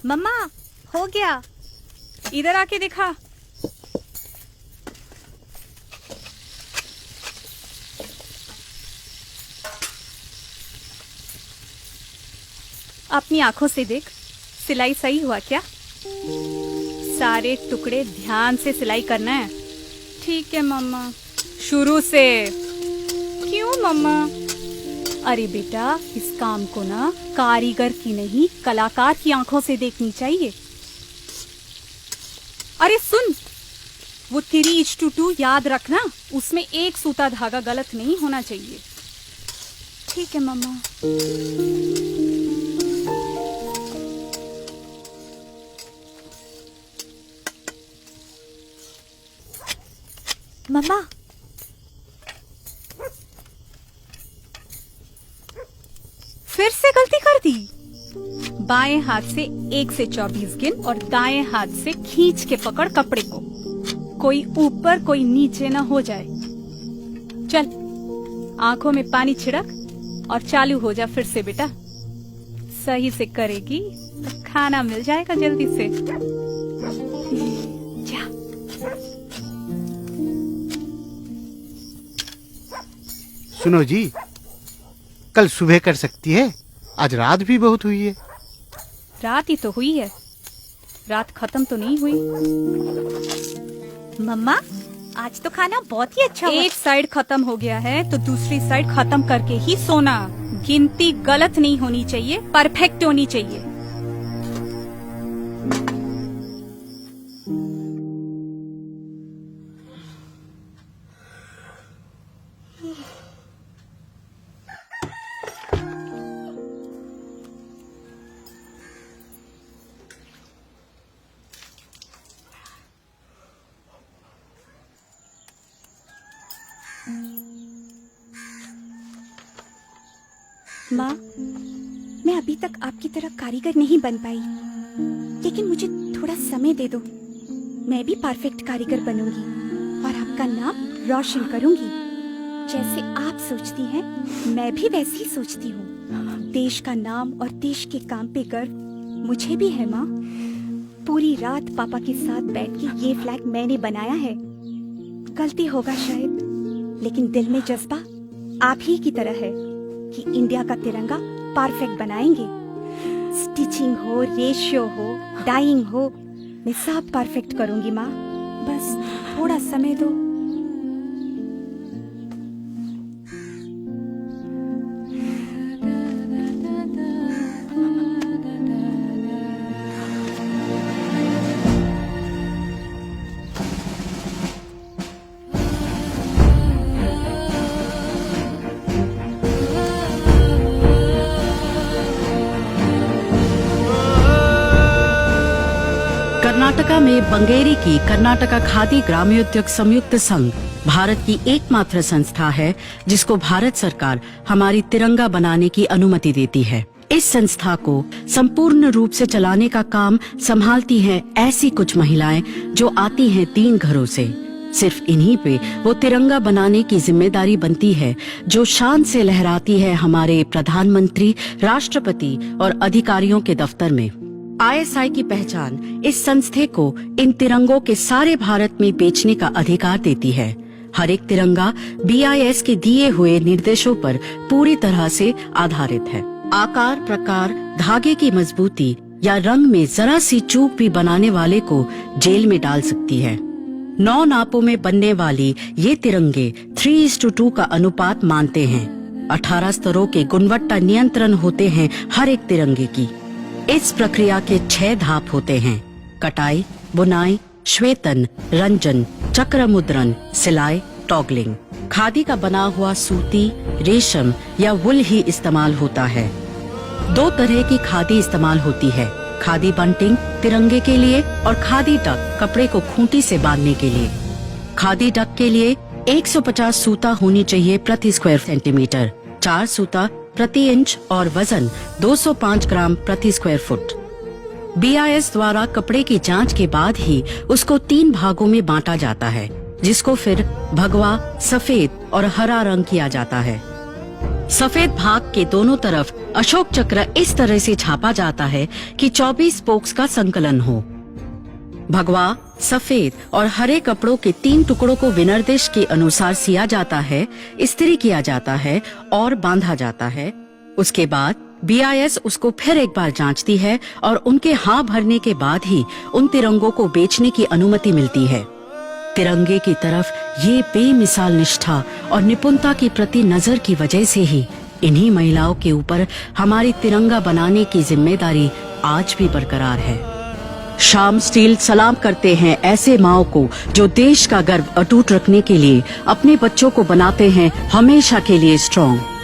मम्मा, हो गया। इधर आके दिखा। अपनी आंखों से देख, सिलाई सही हुआ क्या? सारे टुकड़े ध्यान से सिलाई करना है। ठीक है मम्मा। शुरू से। क्यों मम्मा? अरे बेटा, इस काम को ना कारीगर की नहीं कलाकार की आंखों से देखनी चाहिए। अरे सुन, वो 3:2 याद रखना, उसमें एक सूता धागा गलत नहीं होना चाहिए। ठीक है मम्मा। मम्मा, फिर से गलती कर दी। बाएं हाथ से 1 से 24 गिन और दाएं हाथ से खींच के पकड़ कपड़े को। कोई ऊपर कोई नीचे ना हो जाए। चल, आंखों में पानी छिड़क और चालू हो जा फिर से बेटा। सही से करेगी तो खाना मिल जाएगा जल्दी से। जा। सुनो जी, कल सुबह कर सकती है? आज रात भी बहुत हुई है। रात ही तो हुई है, रात खत्म तो नहीं हुई। मम्मा, आज तो खाना बहुत ही अच्छा हुआ। एक साइड खत्म हो गया है तो दूसरी साइड खत्म करके ही सोना। गिनती गलत नहीं होनी चाहिए, परफेक्ट होनी चाहिए। माँ, मैं अभी तक आपकी तरह कारीगर नहीं बन पाई, लेकिन मुझे थोड़ा समय दे दो। मैं भी परफेक्ट कारीगर बनूंगी और आपका नाम रोशन करूंगी। जैसे आप सोचती हैं, मैं भी वैसे ही सोचती हूँ। देश का नाम और देश के काम पे गर्व मुझे भी है माँ। पूरी रात पापा के साथ बैठ के ये फ्लैग मैंने बनाया है। गलती होगा शायद, लेकिन दिल में जज्बा आप ही की तरह है कि इंडिया का तिरंगा परफेक्ट बनाएंगे। स्टिचिंग हो, रेशियो हो, डाइंग हो, मैं सब परफेक्ट करूंगी माँ। बस थोड़ा समय दो। कर्नाटका में बंगेरी की कर्नाटका खादी ग्रामोद्योग संयुक्त संघ भारत की एकमात्र संस्था है जिसको भारत सरकार हमारी तिरंगा बनाने की अनुमति देती है। इस संस्था को संपूर्ण रूप से चलाने का काम संभालती हैं ऐसी कुछ महिलाएं जो आती हैं 3 घरों से। सिर्फ इन्हीं पे वो तिरंगा बनाने की जिम्मेदारी बनती है जो शान से लहराती है हमारे प्रधानमंत्री, राष्ट्रपति और अधिकारियों के दफ्तर में। ISI की पहचान इस संस्थे को इन तिरंगों के सारे भारत में बेचने का अधिकार देती है। हर एक तिरंगा BIS के दिए हुए निर्देशों पर पूरी तरह से आधारित है। आकार, प्रकार, धागे की मजबूती या रंग में जरा सी चूक भी बनाने वाले को जेल में डाल सकती है। 9 नापों में बनने वाली ये तिरंगे 3:2 का अनुपात मानते हैं। 18 स्तरों के गुणवत्ता नियंत्रण होते हैं हर एक तिरंगे की। इस प्रक्रिया के 6 धाप होते हैं: कटाई, बुनाई, श्वेतन, रंजन, चक्र मुद्रण, सिलाई, टॉगलिंग। खादी का बना हुआ सूती, रेशम या वुल ही इस्तेमाल होता है। 2 तरह की खादी इस्तेमाल होती है: खादी बंटिंग तिरंगे के लिए और खादी डक कपड़े को खूंटी से बांधने के लिए। खादी डक के लिए 150 सूता होनी चाहिए प्रति स्क्वायर सेंटीमीटर, 4 सूता प्रति इंच और वजन 205 ग्राम प्रति स्क्वायर फुट। BIS द्वारा कपड़े की जांच के बाद ही उसको 3 भागों में बांटा जाता है, जिसको फिर भगवा, सफेद और हरा रंग किया जाता है। सफेद भाग के दोनों तरफ अशोक चक्र इस तरह से छापा जाता है कि 24 स्पोक्स का संकलन हो। भगवा, सफेद और हरे कपड़ों के 3 टुकड़ों को विनिर्देश के अनुसार सिया जाता है, इस्त्री किया जाता है और बांधा जाता है। उसके बाद BIS उसको फिर एक बार जांचती है और उनके हाँ भरने के बाद ही उन तिरंगों को बेचने की अनुमति मिलती है। तिरंगे की तरफ ये बेमिसाल निष्ठा और निपुणता की प्रति नजर की वजह से ही इन्हीं महिलाओं के ऊपर हमारी तिरंगा बनाने की जिम्मेदारी आज भी बरकरार है। श्याम स्टील सलाम करते हैं ऐसे माओं को जो देश का गर्व अटूट रखने के लिए अपने बच्चों को बनाते हैं हमेशा के लिए स्ट्रॉन्ग।